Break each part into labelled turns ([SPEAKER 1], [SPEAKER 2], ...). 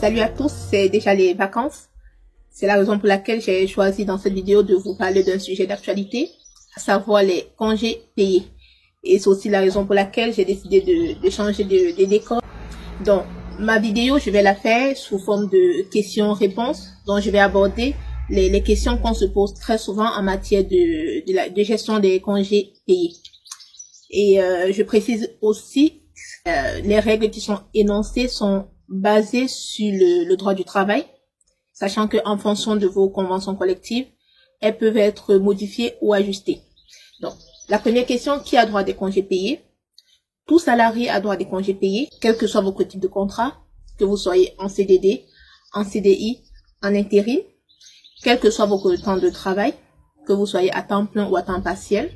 [SPEAKER 1] Salut à tous, c'est déjà les vacances. C'est la raison pour laquelle j'ai choisi dans cette vidéo de vous parler d'un sujet d'actualité, à savoir les congés payés. Et c'est aussi la raison pour laquelle j'ai décidé de changer de décor. Donc, ma vidéo, je vais la faire sous forme de questions-réponses, dont je vais aborder les questions qu'on se pose très souvent en matière de gestion des congés payés. Et je précise aussi, les règles qui sont énoncées sont basées sur le droit du travail, sachant qu'en fonction de vos conventions collectives, elles peuvent être modifiées ou ajustées. Donc, la première question, qui a droit à des congés payés? Tout salarié a droit à des congés payés, quel que soit votre type de contrat, que vous soyez en CDD, en CDI, en intérim, quel que soit votre temps de travail, que vous soyez à temps plein ou à temps partiel,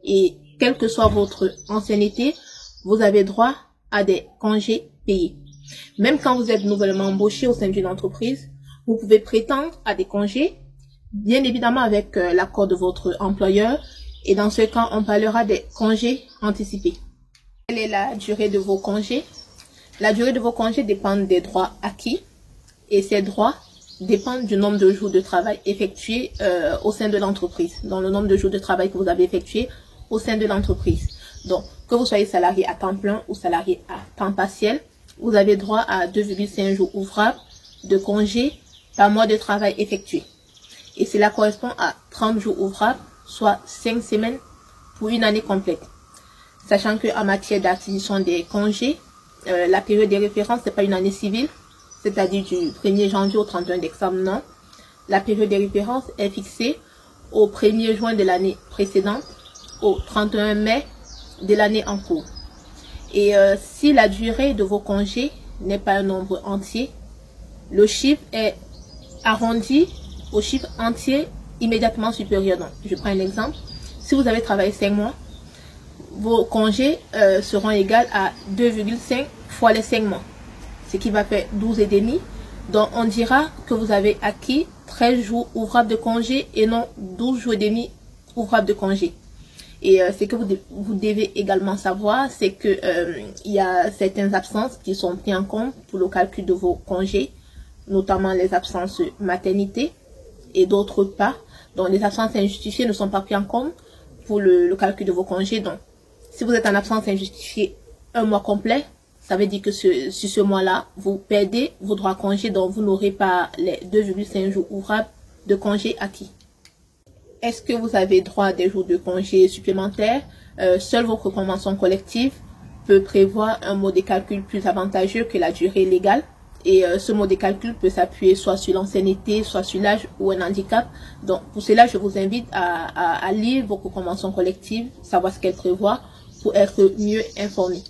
[SPEAKER 1] et quelle que soit votre ancienneté, vous avez droit à des congés payés. Même quand vous êtes nouvellement embauché au sein d'une entreprise, vous pouvez prétendre à des congés, bien évidemment avec l'accord de votre employeur, et dans ce cas, on parlera des congés anticipés. Quelle est la durée de vos congés? La durée de vos congés dépend des droits acquis, et ces droits dépendent du nombre de jours de travail effectués au sein de l'entreprise, dans le nombre de jours de travail que vous avez effectué au sein de l'entreprise. Donc, que vous soyez salarié à temps plein ou salarié à temps partiel, vous avez droit à 2,5 jours ouvrables de congés par mois de travail effectué. Et cela correspond à 30 jours ouvrables, soit 5 semaines pour une année complète. Sachant qu'en matière d'acquisition des congés, la période des références, c'est pas une année civile, c'est-à-dire du 1er janvier au 31 décembre, non. La période des références est fixée au 1er juin de l'année précédente, au 31 mai de l'année en cours. Et si la durée de vos congés n'est pas un nombre entier, le chiffre est arrondi au chiffre entier immédiatement supérieur. Donc, je prends un exemple. Si vous avez travaillé 5 mois, vos congés seront égaux à 2,5 fois les 5 mois, ce qui va faire 12,5. Donc, on dira que vous avez acquis 13 jours ouvrables de congés et non 12 jours et demi ouvrables de congés. Et ce que vous devez également savoir, c'est que il y a certaines absences qui sont prises en compte pour le calcul de vos congés, notamment les absences maternité et d'autres pas. Donc, les absences injustifiées ne sont pas prises en compte pour le calcul de vos congés. Donc, si vous êtes en absence injustifiée un mois complet, ça veut dire que sur ce mois-là, vous perdez vos droits à congés, donc vous n'aurez pas les 2,5 jours ouvrables de congés acquis. Est-ce que vous avez droit à des jours de congés supplémentaires? Seule votre convention collective peut prévoir un mode de calcul plus avantageux que la durée légale. Et ce mode de calcul peut s'appuyer soit sur l'ancienneté, soit sur l'âge ou un handicap. Donc, pour cela, je vous invite à lire votre convention collective, savoir ce qu'elle prévoit pour être mieux informé.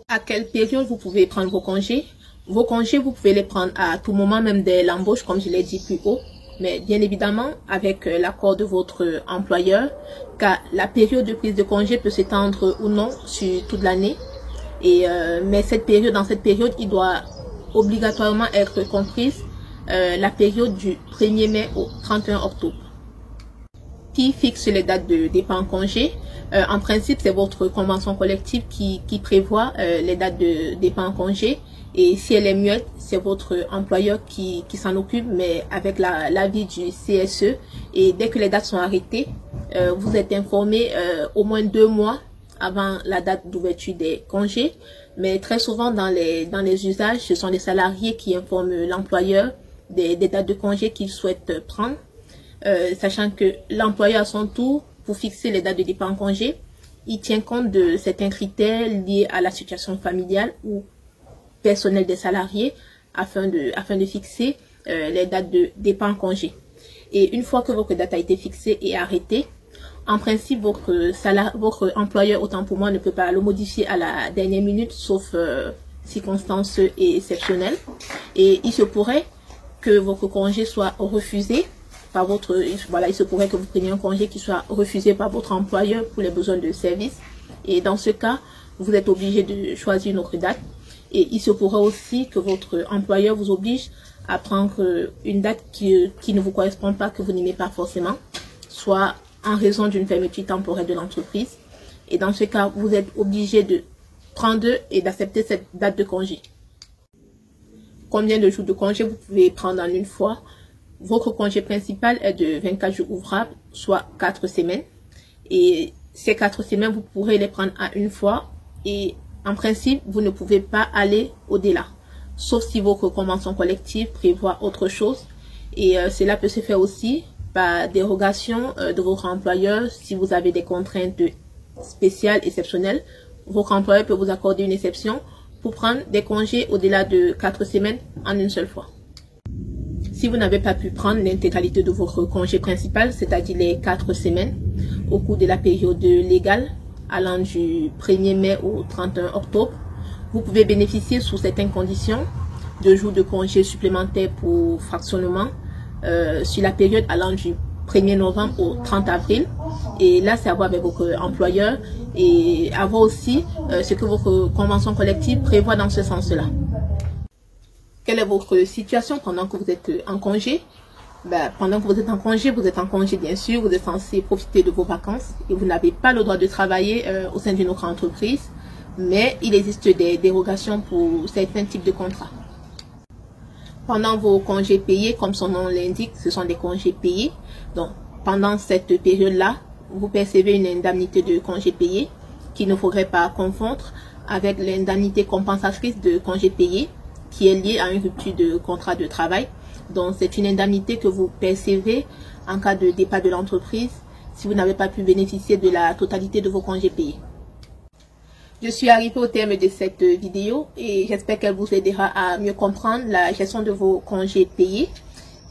[SPEAKER 1] À quelle période vous pouvez prendre vos congés? Vos congés, vous pouvez les prendre à tout moment, même dès l'embauche, comme je l'ai dit plus haut. Mais bien évidemment, avec l'accord de votre employeur, car la période de prise de congé peut s'étendre ou non sur toute l'année. Et mais dans cette période, il doit obligatoirement être comprise la période du 1er mai au 31 octobre. Qui fixe les dates de départ en congé? En principe, c'est votre convention collective qui prévoit les dates de départ en congé. Et si elle est muette, c'est votre employeur qui s'en occupe, mais avec l'avis du CSE. Et dès que les dates sont arrêtées, vous êtes informé au moins 2 mois avant la date d'ouverture des congés. Mais très souvent, dans les usages, ce sont les salariés qui informent l'employeur des dates de congés qu'ils souhaitent prendre. Sachant que l'employeur, à son tour, pour fixer les dates de départ en congé, il tient compte de certains critères liés à la situation familiale ou personnelle des salariés afin de fixer les dates de départ en congé. Et une fois que votre date a été fixée et arrêtée, en principe, votre employeur, autant pour moi, ne peut pas le modifier à la dernière minute, sauf circonstances exceptionnelles. Et il se pourrait que votre congé soit refusé par il se pourrait que vous preniez un congé qui soit refusé par votre employeur pour les besoins de service. Et dans ce cas, vous êtes obligé de choisir une autre date. Et il se pourrait aussi que votre employeur vous oblige à prendre une date qui ne vous correspond pas, que vous n'aimez pas forcément, soit en raison d'une fermeture temporaire de l'entreprise. Et dans ce cas, vous êtes obligé de prendre et d'accepter cette date de congé. combien de jours de congé vous pouvez prendre en une fois. Votre congé principal est de 24 jours ouvrables, soit 4 semaines. Et ces 4 semaines, vous pourrez les prendre à une fois. Et en principe, vous ne pouvez pas aller au-delà, sauf si votre convention collective prévoit autre chose. Et cela peut se faire aussi par dérogation de votre employeur. Si vous avez des contraintes spéciales, exceptionnelles, votre employeur peut vous accorder une exception pour prendre des congés au-delà de 4 semaines en une seule fois. Si vous n'avez pas pu prendre l'intégralité de votre congé principal, c'est-à-dire les 4 semaines, au cours de la période légale, allant du 1er mai au 31 octobre, vous pouvez bénéficier sous certaines conditions de jours de congé supplémentaires pour fractionnement sur la période allant du 1er novembre au 30 avril. Et là, c'est à voir avec votre employeur et à voir aussi ce que votre convention collective prévoit dans ce sens-là. Quelle est votre situation pendant que vous êtes en congé? Pendant que vous êtes en congé bien sûr, vous êtes censé profiter de vos vacances et vous n'avez pas le droit de travailler au sein d'une autre entreprise, mais il existe des dérogations pour certains types de contrats. Pendant vos congés payés, comme son nom l'indique, ce sont des congés payés. Donc, pendant cette période-là, vous percevez une indemnité de congés payés qu'il ne faudrait pas confondre avec l'indemnité compensatrice de congés payés qui est liée à une rupture de contrat de travail. Donc, c'est une indemnité que vous percevez en cas de départ de l'entreprise si vous n'avez pas pu bénéficier de la totalité de vos congés payés. Je suis arrivée au terme de cette vidéo et j'espère qu'elle vous aidera à mieux comprendre la gestion de vos congés payés.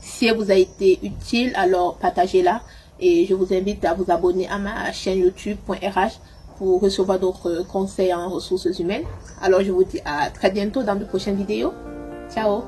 [SPEAKER 1] Si elle vous a été utile, alors partagez-la et je vous invite à vous abonner à ma chaîne youtube.rh pour recevoir d'autres conseils en ressources humaines. Alors, je vous dis à très bientôt dans de prochaines vidéos. Ciao!